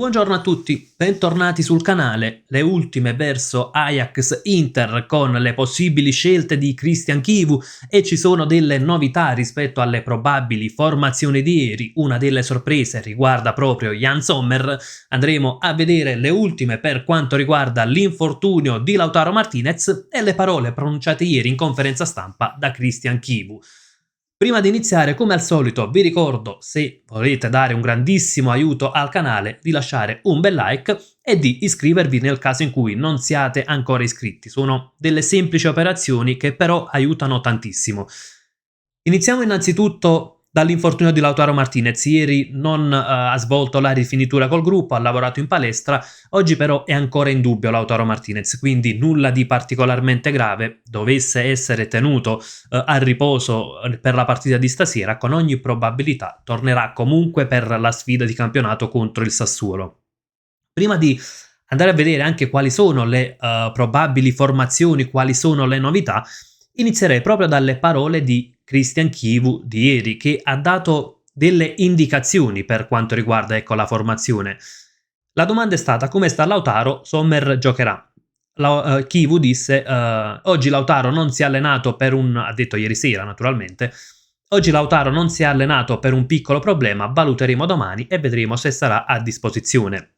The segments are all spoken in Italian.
Buongiorno a tutti, bentornati sul canale. Le ultime verso Ajax-Inter con le possibili scelte di Christian Chivu e ci sono delle novità rispetto alle probabili formazioni di ieri. Una delle sorprese riguarda proprio Jan Sommer. Andremo a vedere le ultime per quanto riguarda l'infortunio di Lautaro Martinez e le parole pronunciate ieri in conferenza stampa da Christian Chivu. Prima di iniziare, come al solito, vi ricordo, se volete dare un grandissimo aiuto al canale, di lasciare un bel like e di iscrivervi nel caso in cui non siate ancora iscritti. Sono delle semplici operazioni che però aiutano tantissimo. Iniziamo innanzitutto dall'infortunio di Lautaro Martinez. Ieri non ha svolto la rifinitura col gruppo, ha lavorato in palestra, oggi però è ancora in dubbio Lautaro Martinez, quindi nulla di particolarmente grave. Dovesse essere tenuto a riposo per la partita di stasera, con ogni probabilità tornerà comunque per la sfida di campionato contro il Sassuolo. Prima di andare a vedere anche quali sono le probabili formazioni, quali sono le novità, inizierei proprio dalle parole di Christian Chivu di ieri, che ha dato delle indicazioni per quanto riguarda la formazione. La domanda è stata: come sta Lautaro? Sommer giocherà. Chivu disse: oggi Lautaro non si è allenato ha detto ieri sera naturalmente, oggi Lautaro non si è allenato per un piccolo problema, valuteremo domani e vedremo se sarà a disposizione.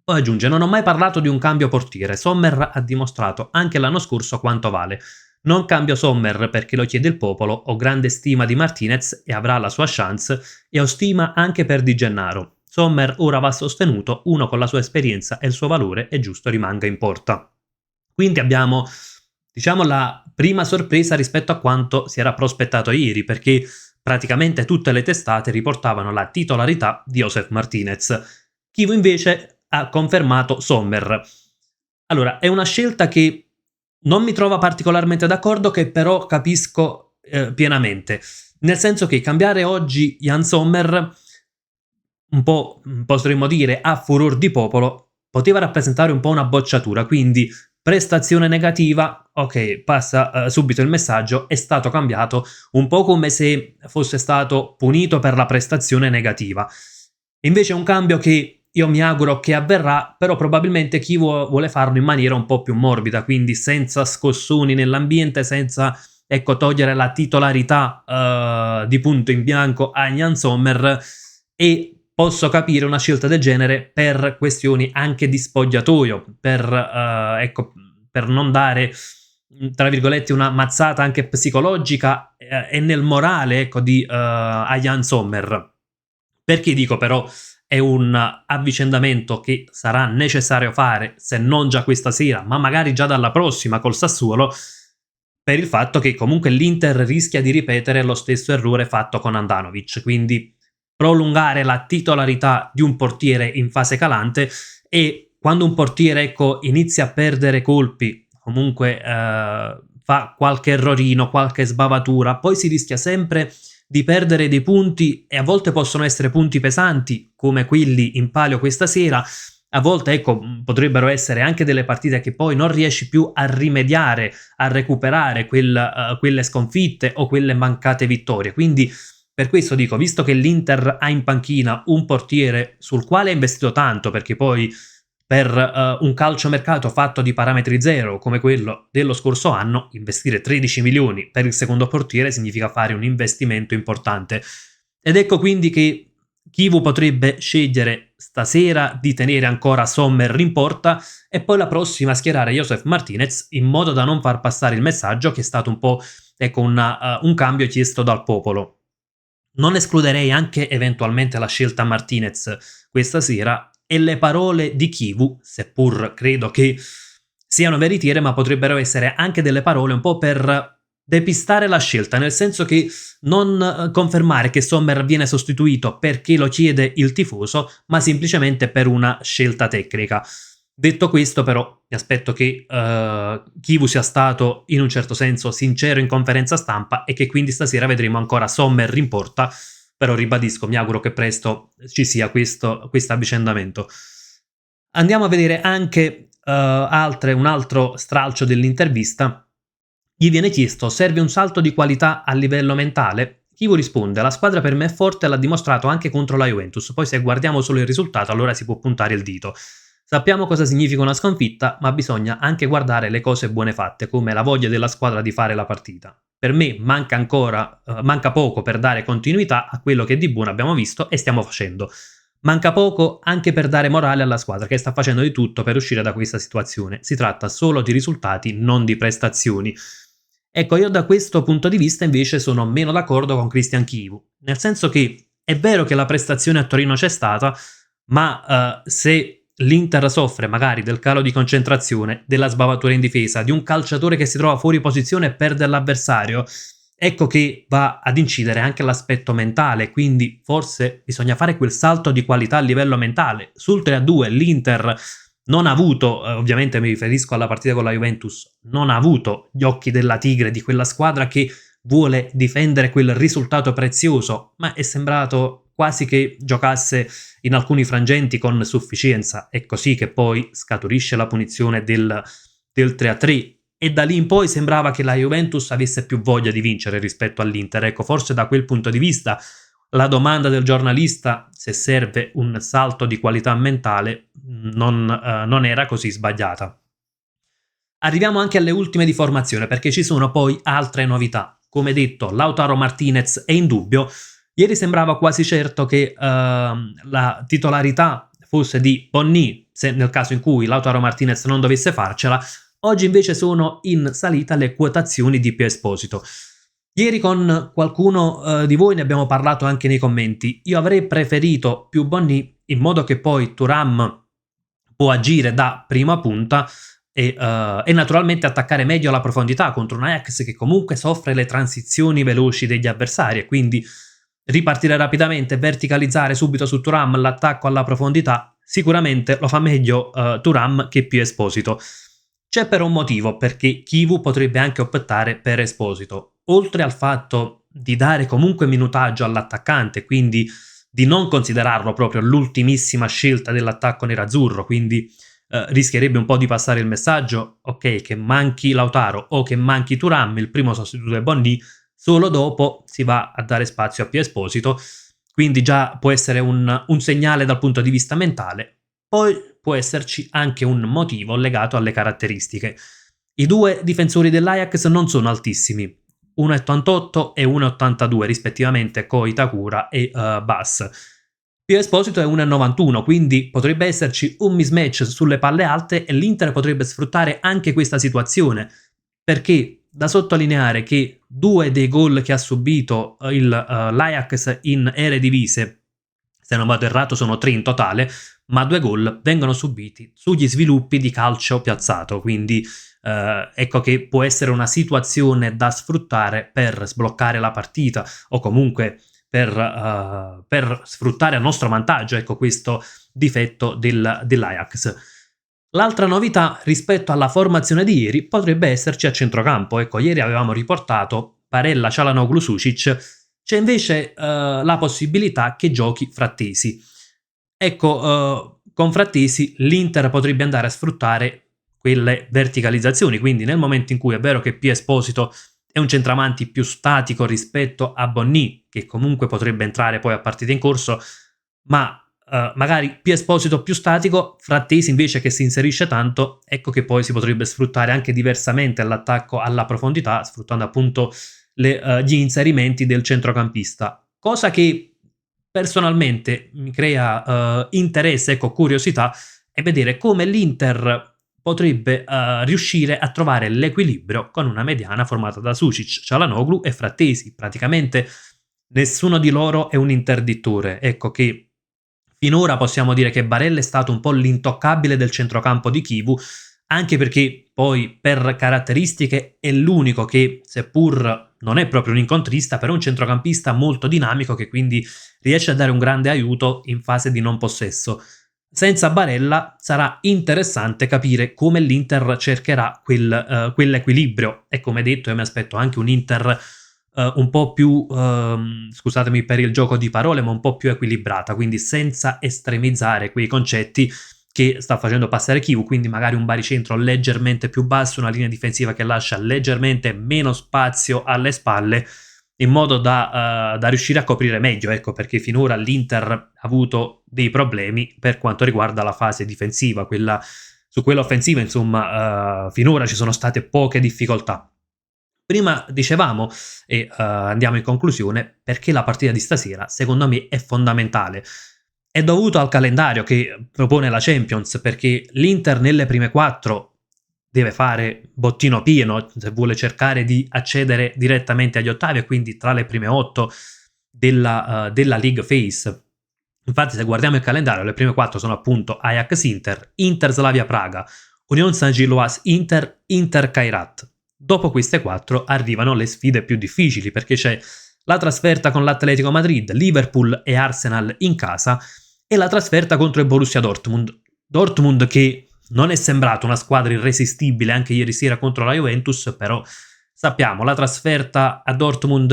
Poi aggiunge: non ho mai parlato di un cambio portiere, Sommer ha dimostrato anche l'anno scorso quanto vale. Non cambio Sommer perché lo chiede il popolo, ho grande stima di Martinez e avrà la sua chance, e ho stima anche per Di Gennaro. Sommer ora va sostenuto, uno con la sua esperienza e il suo valore è giusto rimanga in porta. Quindi abbiamo, diciamo, la prima sorpresa rispetto a quanto si era prospettato ieri, perché praticamente tutte le testate riportavano la titolarità di Josef Martinez. Chivu invece ha confermato Sommer. Allora, è una scelta che non mi trova particolarmente d'accordo, che però capisco pienamente. Nel senso che cambiare oggi Jan Sommer, un po' potremmo dire a furor di popolo, poteva rappresentare un po' una bocciatura, quindi prestazione negativa, ok, passa subito il messaggio, è stato cambiato, un po' come se fosse stato punito per la prestazione negativa. Invece è un cambio che io mi auguro che avverrà, però probabilmente chi vuole farlo in maniera un po' più morbida, quindi senza scossoni nell'ambiente, senza togliere la titolarità di punto in bianco a Jan Sommer, e posso capire una scelta del genere per questioni anche di spogliatoio, per non dare, tra virgolette, una mazzata anche psicologica e nel morale a Jan Sommer. Perché dico però è un avvicendamento che sarà necessario fare, se non già questa sera, ma magari già dalla prossima col Sassuolo, per il fatto che comunque l'Inter rischia di ripetere lo stesso errore fatto con Handanovic, quindi prolungare la titolarità di un portiere in fase calante, e quando un portiere inizia a perdere colpi, comunque fa qualche errorino, qualche sbavatura, poi si rischia sempre di perdere dei punti, e a volte possono essere punti pesanti come quelli in palio questa sera. A volte potrebbero essere anche delle partite che poi non riesci più a rimediare, a recuperare quelle sconfitte o quelle mancate vittorie. Quindi per questo dico, visto che l'Inter ha in panchina un portiere sul quale ha investito tanto, perché poi per un calciomercato fatto di parametri zero come quello dello scorso anno, investire 13 milioni per il secondo portiere significa fare un investimento importante. Ed ecco quindi che Chivu potrebbe scegliere stasera di tenere ancora Sommer in porta e poi la prossima schierare Josef Martinez, in modo da non far passare il messaggio che è stato un po' un cambio chiesto dal popolo. Non escluderei anche eventualmente la scelta Martinez questa sera, e le parole di Chivu, seppur credo che siano veritiere, ma potrebbero essere anche delle parole un po' per depistare la scelta, nel senso che non confermare che Sommer viene sostituito perché lo chiede il tifoso, ma semplicemente per una scelta tecnica. Detto questo, però, mi aspetto che Chivu sia stato in un certo senso sincero in conferenza stampa e che quindi stasera vedremo ancora Sommer in porta. Però ribadisco, mi auguro che presto ci sia questo avvicendamento. Andiamo a vedere anche un altro stralcio dell'intervista. Gli viene chiesto: serve un salto di qualità a livello mentale? Chivu risponde: la squadra per me è forte e l'ha dimostrato anche contro la Juventus, poi se guardiamo solo il risultato allora si può puntare il dito. Sappiamo cosa significa una sconfitta, ma bisogna anche guardare le cose buone fatte, come la voglia della squadra di fare la partita. Per me manca poco per dare continuità a quello che di buono abbiamo visto e stiamo facendo. Manca poco anche per dare morale alla squadra che sta facendo di tutto per uscire da questa situazione. Si tratta solo di risultati, non di prestazioni. Ecco, io da questo punto di vista invece sono meno d'accordo con Christian Chivu, nel senso che è vero che la prestazione a Torino c'è stata, ma se l'Inter soffre magari del calo di concentrazione, della sbavatura in difesa, di un calciatore che si trova fuori posizione e perde l'avversario, ecco che va ad incidere anche l'aspetto mentale, quindi forse bisogna fare quel salto di qualità a livello mentale. Sul 3-2 l'Inter non ha avuto, ovviamente mi riferisco alla partita con la Juventus, non ha avuto gli occhi della tigre di quella squadra che vuole difendere quel risultato prezioso, ma è sembrato quasi che giocasse in alcuni frangenti con sufficienza. È così che poi scaturisce la punizione del 3-3 e da lì in poi sembrava che la Juventus avesse più voglia di vincere rispetto all'Inter. Ecco, forse da quel punto di vista la domanda del giornalista, se serve un salto di qualità mentale, non era così sbagliata. Arriviamo anche alle ultime di formazione, perché ci sono poi altre novità. Come detto, Lautaro Martinez è in dubbio. Ieri sembrava quasi certo che la titolarità fosse di Bonny, se nel caso in cui Lautaro Martinez non dovesse farcela. Oggi invece sono in salita le quotazioni di Pio Esposito. Ieri con qualcuno di voi ne abbiamo parlato anche nei commenti. Io avrei preferito più Bonny in modo che poi Thuram può agire da prima punta e naturalmente attaccare meglio alla profondità contro un Ajax che comunque soffre le transizioni veloci degli avversari e quindi ripartire rapidamente, verticalizzare subito su Thuram l'attacco alla profondità, sicuramente lo fa meglio Thuram che Pio Esposito. C'è però un motivo perché Chivu potrebbe anche optare per Esposito. Oltre al fatto di dare comunque minutaggio all'attaccante, quindi di non considerarlo proprio l'ultimissima scelta dell'attacco nerazzurro, quindi rischierebbe un po' di passare il messaggio, ok, che manchi Lautaro o che manchi Thuram, il primo sostituto è Bonny, solo dopo si va a dare spazio a Pio Esposito, quindi già può essere un segnale dal punto di vista mentale. Poi può esserci anche un motivo legato alle caratteristiche. I due difensori dell'Ajax non sono altissimi, 1,88 e 1,82 rispettivamente Ko Itakura e Bass. Pio Esposito è 1,91, quindi potrebbe esserci un mismatch sulle palle alte e l'Inter potrebbe sfruttare anche questa situazione, perché da sottolineare che 2 dei gol che ha subito l'Ajax in Eredivisie, se non vado errato sono 3 in totale, ma 2 gol vengono subiti sugli sviluppi di calcio piazzato, quindi ecco che può essere una situazione da sfruttare per sbloccare la partita o comunque per sfruttare a nostro vantaggio, ecco, questo difetto dell'Ajax. L'altra novità rispetto alla formazione di ieri potrebbe esserci a centrocampo. Ecco, ieri avevamo riportato Barella, Çalhanoğlu, Sušić, c'è invece la possibilità che giochi Frattesi. Ecco, con Frattesi l'Inter potrebbe andare a sfruttare quelle verticalizzazioni, quindi nel momento in cui è vero che Pio Esposito è un centravanti più statico rispetto a Bonny, che comunque potrebbe entrare poi a partita in corso, ma magari Pio Esposito più statico, Frattesi invece che si inserisce tanto, ecco che poi si potrebbe sfruttare anche diversamente l'attacco alla profondità, sfruttando appunto gli inserimenti del centrocampista, cosa che personalmente mi crea interesse, ecco, curiosità, è vedere come l'Inter potrebbe riuscire a trovare l'equilibrio con una mediana formata da Sušić, Çalhanoğlu e Frattesi. Praticamente nessuno di loro è un interdittore. Ecco che finora possiamo dire che Barella è stato un po' l'intoccabile del centrocampo di Chivu, anche perché poi per caratteristiche è l'unico che, seppur non è proprio un incontrista, però è un centrocampista molto dinamico che quindi riesce a dare un grande aiuto in fase di non possesso. Senza Barella sarà interessante capire come l'Inter cercherà quell'equilibrio e come detto io mi aspetto anche un Inter un po' più, scusatemi per il gioco di parole, ma un po' più equilibrata, quindi senza estremizzare quei concetti che sta facendo passare Chivu, quindi magari un baricentro leggermente più basso, una linea difensiva che lascia leggermente meno spazio alle spalle in modo da riuscire a coprire meglio, ecco, perché finora l'Inter ha avuto dei problemi per quanto riguarda la fase difensiva, su quella offensiva, insomma, finora ci sono state poche difficoltà. Prima dicevamo, e andiamo in conclusione, perché la partita di stasera secondo me è fondamentale. È dovuto al calendario che propone la Champions, perché l'Inter nelle prime 4 deve fare bottino pieno se vuole cercare di accedere direttamente agli ottavi e quindi tra le prime 8 della League Phase. Infatti se guardiamo il calendario, le prime 4 sono appunto Ajax-Inter, Inter-Slavia Praga, Union Saint-Gilloise Inter, Inter-Kairat. Dopo queste 4 arrivano le sfide più difficili, perché c'è la trasferta con l'Atletico Madrid, Liverpool e Arsenal in casa e la trasferta contro il Borussia Dortmund. Dortmund che non è sembrato una squadra irresistibile anche ieri sera contro la Juventus, però sappiamo, la trasferta a Dortmund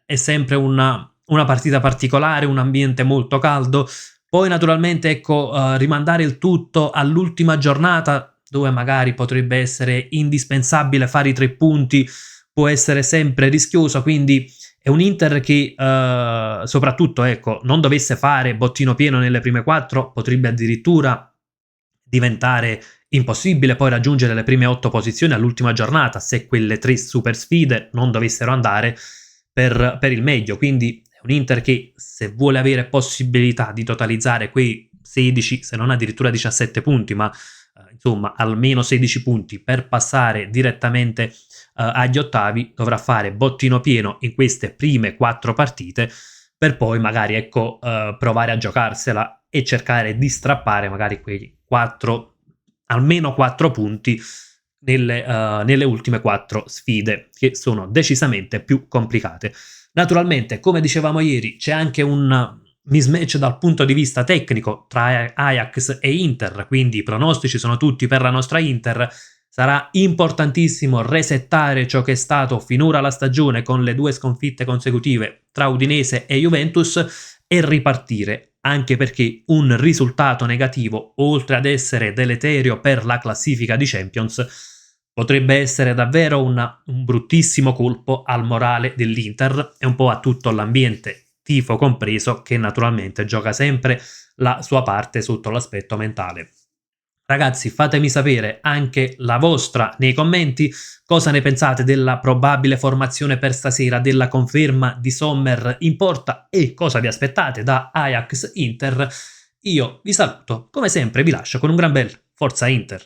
è sempre una partita particolare, un ambiente molto caldo. Poi naturalmente ecco, rimandare il tutto all'ultima giornata dove magari potrebbe essere indispensabile fare i 3 punti, può essere sempre rischioso, quindi è un Inter che soprattutto ecco, non dovesse fare bottino pieno nelle prime 4, potrebbe addirittura diventare impossibile poi raggiungere le prime 8 posizioni all'ultima giornata se quelle 3 super sfide non dovessero andare per il meglio. Quindi è un Inter che se vuole avere possibilità di totalizzare quei 16, se non addirittura 17 punti, ma insomma almeno 16 punti per passare direttamente agli ottavi, dovrà fare bottino pieno in queste prime 4 partite per poi magari ecco provare a giocarsela e cercare di strappare magari quei 4, almeno 4 punti nelle ultime 4 sfide, che sono decisamente più complicate. Naturalmente, come dicevamo ieri, c'è anche un mismatch dal punto di vista tecnico tra Ajax e Inter, quindi i pronostici sono tutti per la nostra Inter. Sarà importantissimo resettare ciò che è stato finora la stagione con le 2 sconfitte consecutive tra Udinese e Juventus e ripartire, anche perché un risultato negativo, oltre ad essere deleterio per la classifica di Champions, potrebbe essere davvero un bruttissimo colpo al morale dell'Inter e un po' a tutto l'ambiente, tifo compreso, che naturalmente gioca sempre la sua parte sotto l'aspetto mentale. Ragazzi, fatemi sapere anche la vostra nei commenti, cosa ne pensate della probabile formazione per stasera, della conferma di Sommer in porta e cosa vi aspettate da Ajax Inter. Io vi saluto, come sempre vi lascio con un gran bel Forza Inter.